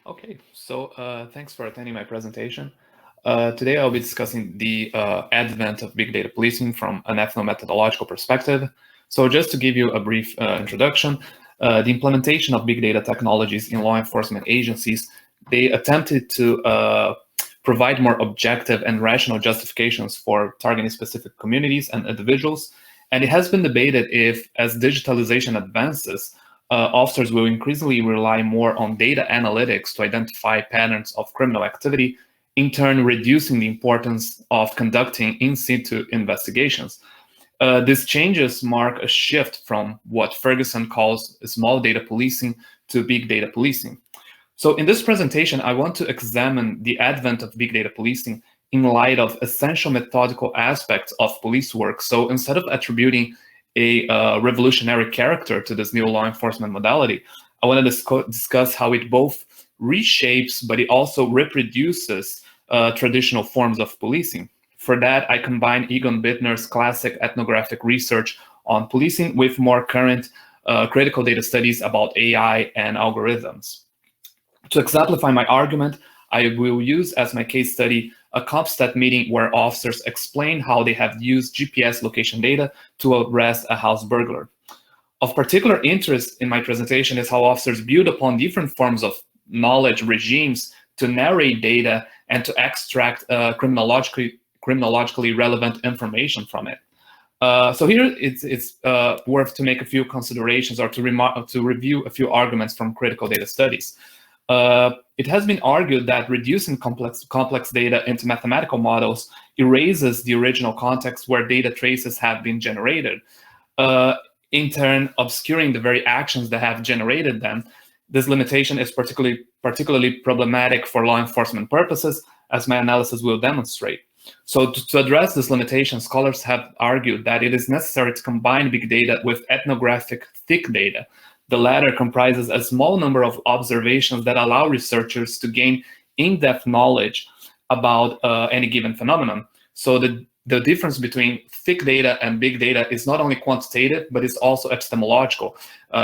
Okay, so thanks for attending my presentation. Today I'll be discussing the advent of big data policing from an ethnomethodological perspective. So just to give you a brief introduction, the implementation of big data technologies in law enforcement agencies, they attempted to provide more objective and rational justifications for targeting specific communities and individuals. And it has been debated if, as digitalization advances, officers will increasingly rely more on data analytics to identify patterns of criminal activity, in turn reducing the importance of conducting in situ investigations. These changes mark a shift from what Ferguson calls small data policing to big data policing. So in this presentation, I want to examine the advent of big data policing in light of essential methodical aspects of police work. So instead of attributing a revolutionary character to this new law enforcement modality, I want to discuss how it both reshapes, but it also reproduces traditional forms of policing. For that, I combine Egon Bittner's classic ethnographic research on policing with more current critical data studies about AI and algorithms. To exemplify my argument, I will use as my case study a CompStat meeting where officers explain how they have used GPS location data to arrest a house burglar. Of particular interest in my presentation is how officers build upon different forms of knowledge regimes to narrate data and to extract criminologically relevant information from it. So here it's worth to make a few considerations or to review a few arguments from critical data studies. It has been argued that reducing complex data into mathematical models erases the original context where data traces have been generated, in turn obscuring the very actions that have generated them. This limitation is particularly problematic for law enforcement purposes, as my analysis will demonstrate. So to address this limitation, scholars have argued that it is necessary to combine big data with ethnographic thick data. The latter comprises a small number of observations that allow researchers to gain in-depth knowledge about any given phenomenon. So the difference between thick data and big data is not only quantitative, but it's also epistemological.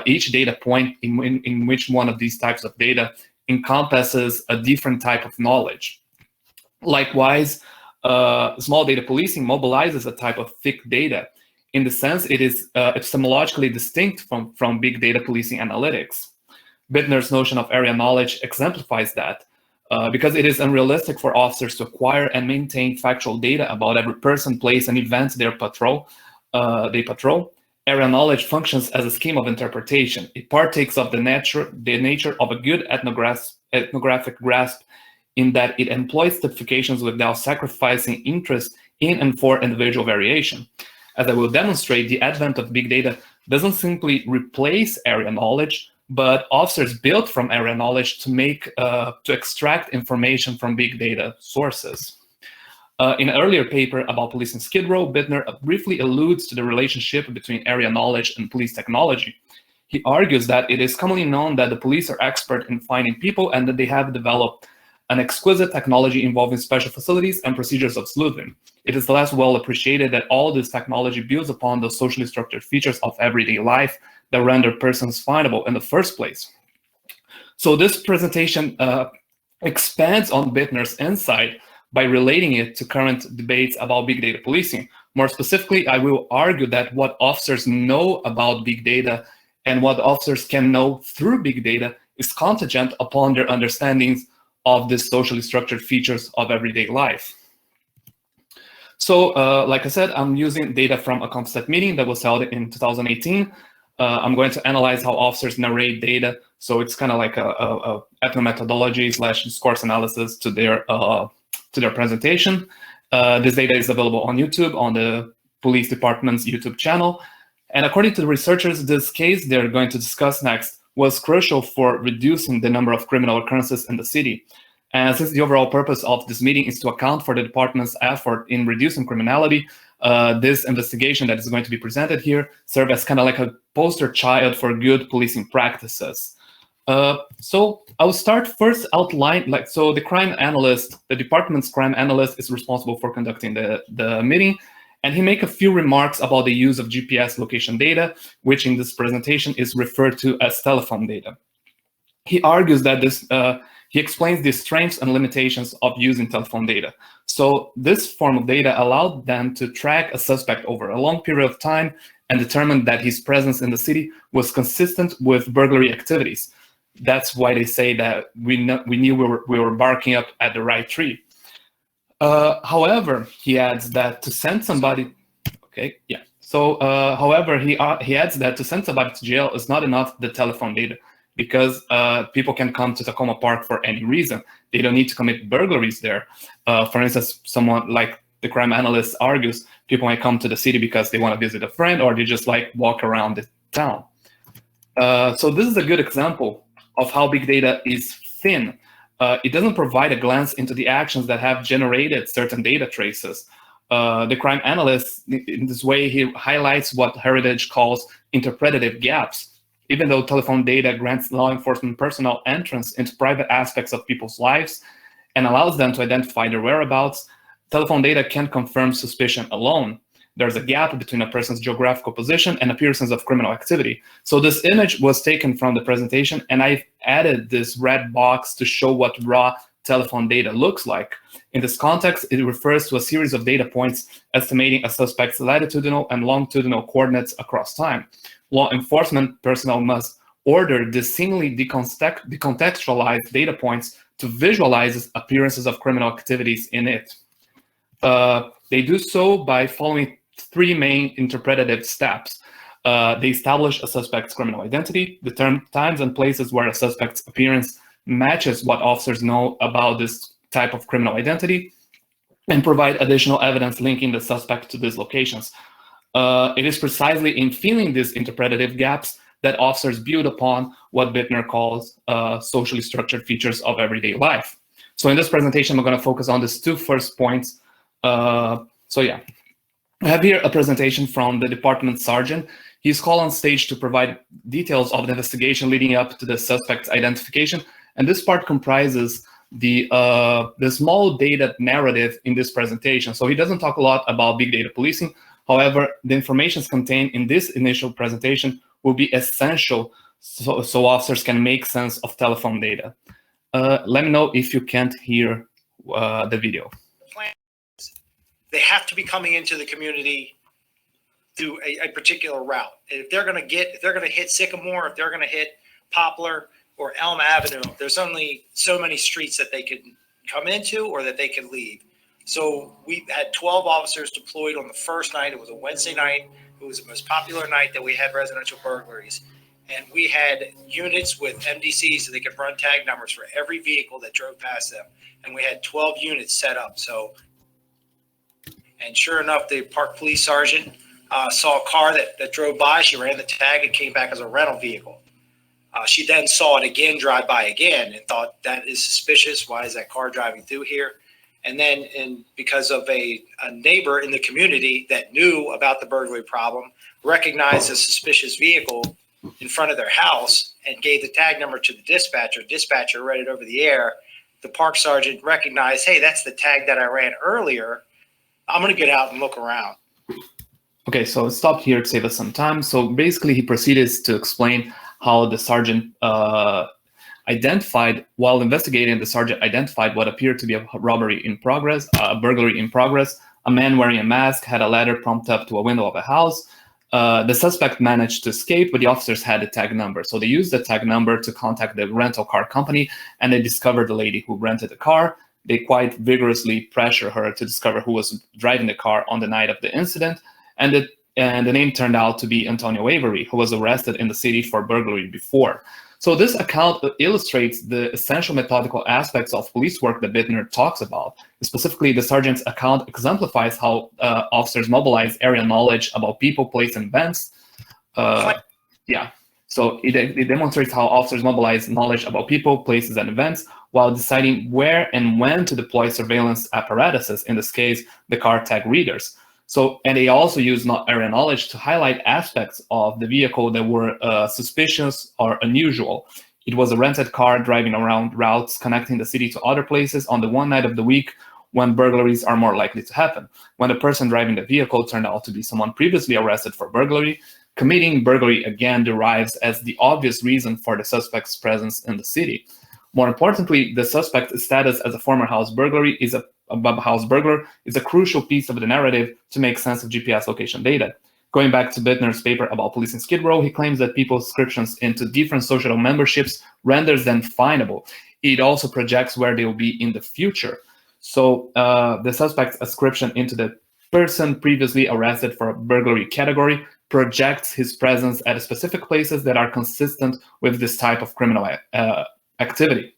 Each data point in which one of these types of data encompasses a different type of knowledge. Likewise, small data policing mobilizes a type of thick data. In the sense, it is epistemologically distinct from big data policing analytics. Bittner's notion of area knowledge exemplifies that, because it is unrealistic for officers to acquire and maintain factual data about every person, place, and event they patrol. Area knowledge functions as a scheme of interpretation. It partakes of the nature of a good ethnographic grasp, in that it employs typifications without sacrificing interest in and for individual variation. As I will demonstrate, the advent of big data doesn't simply replace area knowledge, but officers build from area knowledge to extract information from big data sources. In an earlier paper about policing Skid Row, Bittner briefly alludes to the relationship between area knowledge and police technology. He argues that it is commonly known that the police are expert in finding people and that they have developed an exquisite technology involving special facilities and procedures of sleuthing. It is less well appreciated that all this technology builds upon the socially structured features of everyday life that render persons findable in the first place. So this presentation expands on Bittner's insight by relating it to current debates about big data policing. More specifically, I will argue that what officers know about big data and what officers can know through big data is contingent upon their understandings of the socially structured features of everyday life. So, like I said, I'm using data from a CompStat meeting that was held in 2018. I'm going to analyze how officers narrate data. So it's kind of like a ethnomethodology / discourse analysis to their presentation. This data is available on YouTube, on the police department's YouTube channel. And according to the researchers, this case they're going to discuss next was crucial for reducing the number of criminal occurrences in the city. And since the overall purpose of this meeting is to account for the department's effort in reducing criminality, this investigation that is going to be presented here serves as kind of like a poster child for good policing practices. So I'll start first outline, so the crime analyst, the department's crime analyst is responsible for conducting the meeting. And he make a few remarks about the use of GPS location data, which in this presentation is referred to as telephone data. He argues that this He explains the strengths and limitations of using telephone data. So this form of data allowed them to track a suspect over a long period of time and determine that his presence in the city was consistent with burglary activities. That's why they say that we knew we were barking up at the right tree. However, he adds that to send somebody, however, he adds that to send somebody to jail is not enough, the telephone data, because people can come to Tacoma Park for any reason. They don't need to commit burglaries there. For instance, someone like the crime analyst argues, people might come to the city because they want to visit a friend, or they just like walk around the town. So this is a good example of how big data is thin. It doesn't provide a glance into the actions that have generated certain data traces. The crime analyst, in this way, he highlights what Heritage calls interpretive gaps. Even though telephone data grants law enforcement personnel entrance into private aspects of people's lives and allows them to identify their whereabouts, telephone data can't confirm suspicion alone. There's a gap between a person's geographical position and appearances of criminal activity. So this image was taken from the presentation, and I've added this red box to show what raw telephone data looks like. In this context, it refers to a series of data points estimating a suspect's latitudinal and longitudinal coordinates across time. Law enforcement personnel must order the seemingly decontextualized data points to visualize appearances of criminal activities in it. They do so by following three main interpretative steps. They establish a suspect's criminal identity, determine times and places where a suspect's appearance matches what officers know about this type of criminal identity, and provide additional evidence linking the suspect to these locations. It is precisely in filling these interpretative gaps that officers build upon what Bittner calls socially structured features of everyday life. So in this presentation, I'm going to focus on these two first points. I have here a presentation from the department sergeant. He's called on stage to provide details of the investigation leading up to the suspect's identification. And this part comprises the small data narrative in this presentation. So he doesn't talk a lot about big data policing. However, the information contained in this initial presentation will be essential so officers can make sense of telephone data. Let me know if you can't hear the video. They have to be coming into the community through a particular route. If they're going to hit Sycamore, if they're going to hit Poplar or Elm Avenue, there's only so many streets that they can come into or that they can leave. So we had 12 officers deployed on the first night. It was a Wednesday night. It was the most popular night that we had residential burglaries. And we had units with MDCs so they could run tag numbers for every vehicle that drove past them. And we had 12 units set up. And sure enough, the park police sergeant saw a car that drove by. She ran the tag. It came back as a rental vehicle. She then saw it again drive by again and thought, that is suspicious. Why is that car driving through here? And then because of a neighbor in the community that knew about the burglary problem, recognized a suspicious vehicle in front of their house and gave the tag number to the dispatcher. Dispatcher read it over the air. The park sergeant recognized, hey, that's the tag that I ran earlier. I'm going to get out and look around. Okay, so it stopped here to save us some time. So basically, he proceeded to explain how the sergeant while investigating, the sergeant identified what appeared to be a robbery in progress, a burglary in progress. A man wearing a mask had a ladder pumped up to a window of a house. The suspect managed to escape, but the officers had the tag number. So they used the tag number to contact the rental car company, and they discovered the lady who rented the car. They quite vigorously pressure her to discover who was driving the car on the night of the incident. And the name turned out to be Antonio Avery, who was arrested in the city for burglary before. So this account illustrates the essential methodical aspects of police work that Bittner talks about. Specifically, the sergeant's account exemplifies how officers mobilize area knowledge about people, place, and events. So it demonstrates how officers mobilize knowledge about people, places, and events while deciding where and when to deploy surveillance apparatuses, in this case, the car tag readers. And they also use area knowledge to highlight aspects of the vehicle that were suspicious or unusual. It was a rented car driving around routes connecting the city to other places on the one night of the week when burglaries are more likely to happen. When the person driving the vehicle turned out to be someone previously arrested for burglary, committing burglary again derives as the obvious reason for the suspect's presence in the city. More importantly, the suspect's status as a former house burglar is a crucial piece of the narrative to make sense of GPS location data. Going back to Bittner's paper about policing Skid Row, he claims that people's inscriptions into different social memberships renders them findable. It also projects where they will be in the future. So the suspect's ascription into the person previously arrested for a burglary category projects his presence at specific places that are consistent with this type of criminal activity,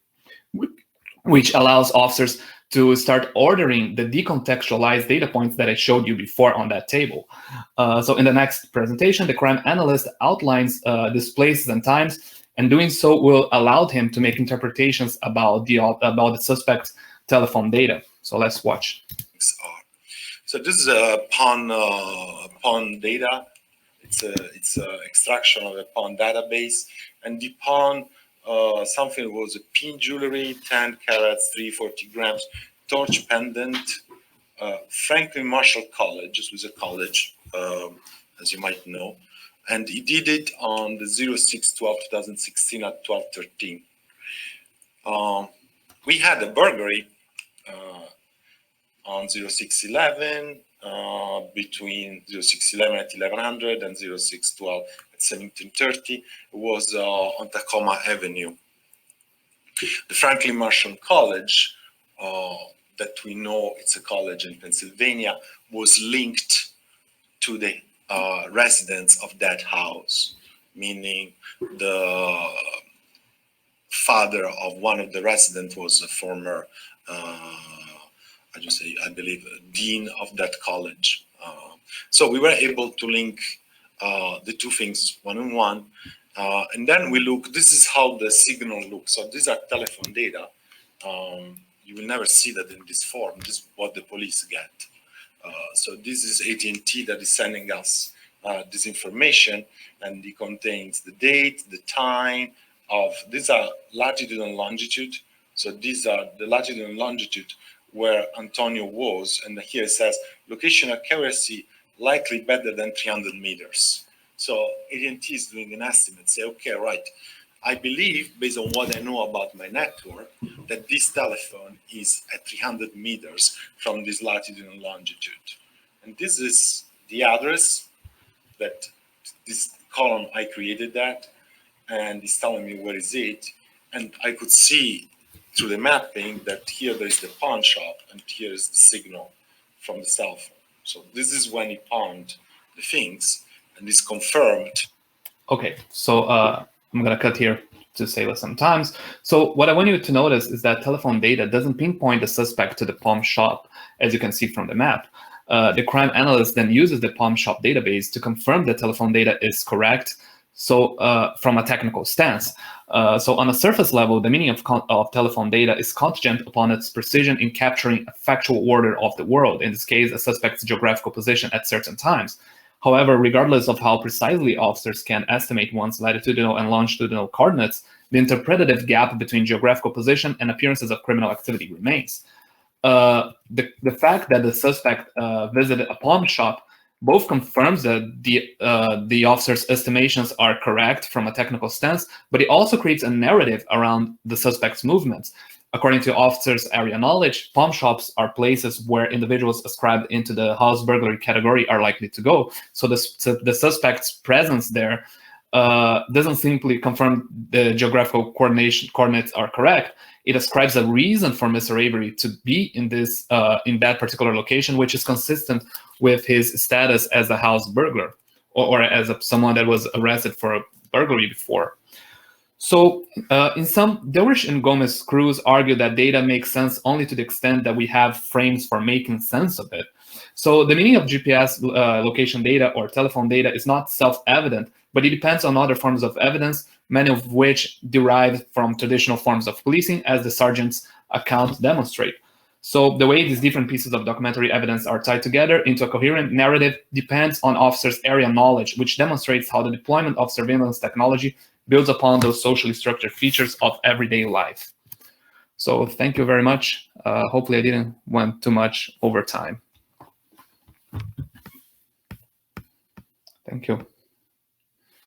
which allows officers to start ordering the decontextualized data points that I showed you before on that table. So in the next presentation, the crime analyst outlines these places and times, and doing so will allow him to make interpretations about the suspect's telephone data. So let's watch. So this is a pawn data. It's a extraction of a pawn database, and the pawn something was a pin jewelry, 10 carats, 340 grams, torch pendant. Franklin Marshall College. This was a college, as you might know, and he did it on the 06/12/2016 at 12:13. We had a burglary on 06/11 between 06/11 at 1100 and 06/12 at 1730. It was on Tacoma Avenue. The Franklin Marshall College, that we know it's a college in Pennsylvania, was linked to the residents of that house, meaning the father of one of the residents was a former I believe, dean of that college. So we were able to link the two things one on one. And then we look, this is how the signal looks. So these are telephone data. You will never see that in this form. This is what the police get. So this is AT&T that is sending us this information, and it contains the date, the time of, these are latitude and longitude. So these are the latitude and longitude where Antonio was, and here it says location accuracy likely better than 300 meters. So AT&T is doing an estimate, say, okay, right, I believe, based on what I know about my network, that this telephone is at 300 meters from this latitude and longitude. And this is the address that this column, I created that, and it's telling me where is it. And I could see through the mapping that here there is the pawn shop and here is the signal from the cell phone. So this is when he pawned the things, and it's confirmed. Okay, so I'm gonna cut here to save us some time. So what I want you to notice is that telephone data doesn't pinpoint the suspect to the pawn shop, as you can see from the map. The crime analyst then uses the pawn shop database to confirm that telephone data is correct. So from a technical stance, so on a surface level, the meaning of telephone data is contingent upon its precision in capturing a factual order of the world, in this case, a suspect's geographical position at certain times. However, regardless of how precisely officers can estimate one's latitudinal and longitudinal coordinates, the interpretative gap between geographical position and appearances of criminal activity remains. The fact that the suspect visited a pawn shop both confirms that the officer's estimations are correct from a technical stance, but it also creates a narrative around the suspect's movements. According to officers' area knowledge, pawn shops are places where individuals ascribed into the house burglary category are likely to go. So the suspect's presence there doesn't simply confirm the geographical coordinates are correct. It ascribes a reason for Mr. Avery to be in that particular location, which is consistent with his status as a house burglar or as someone that was arrested for a burglary before. So in sum, Delrish and Gomez-Cruz argue that data makes sense only to the extent that we have frames for making sense of it. So the meaning of GPS location data or telephone data is not self-evident, but it depends on other forms of evidence, many of which derive from traditional forms of policing, as the sergeant's account demonstrate. So the way these different pieces of documentary evidence are tied together into a coherent narrative depends on officers' area knowledge, which demonstrates how the deployment of surveillance technology builds upon those socially structured features of everyday life. So thank you very much. Hopefully I didn't went too much over time. Thank you.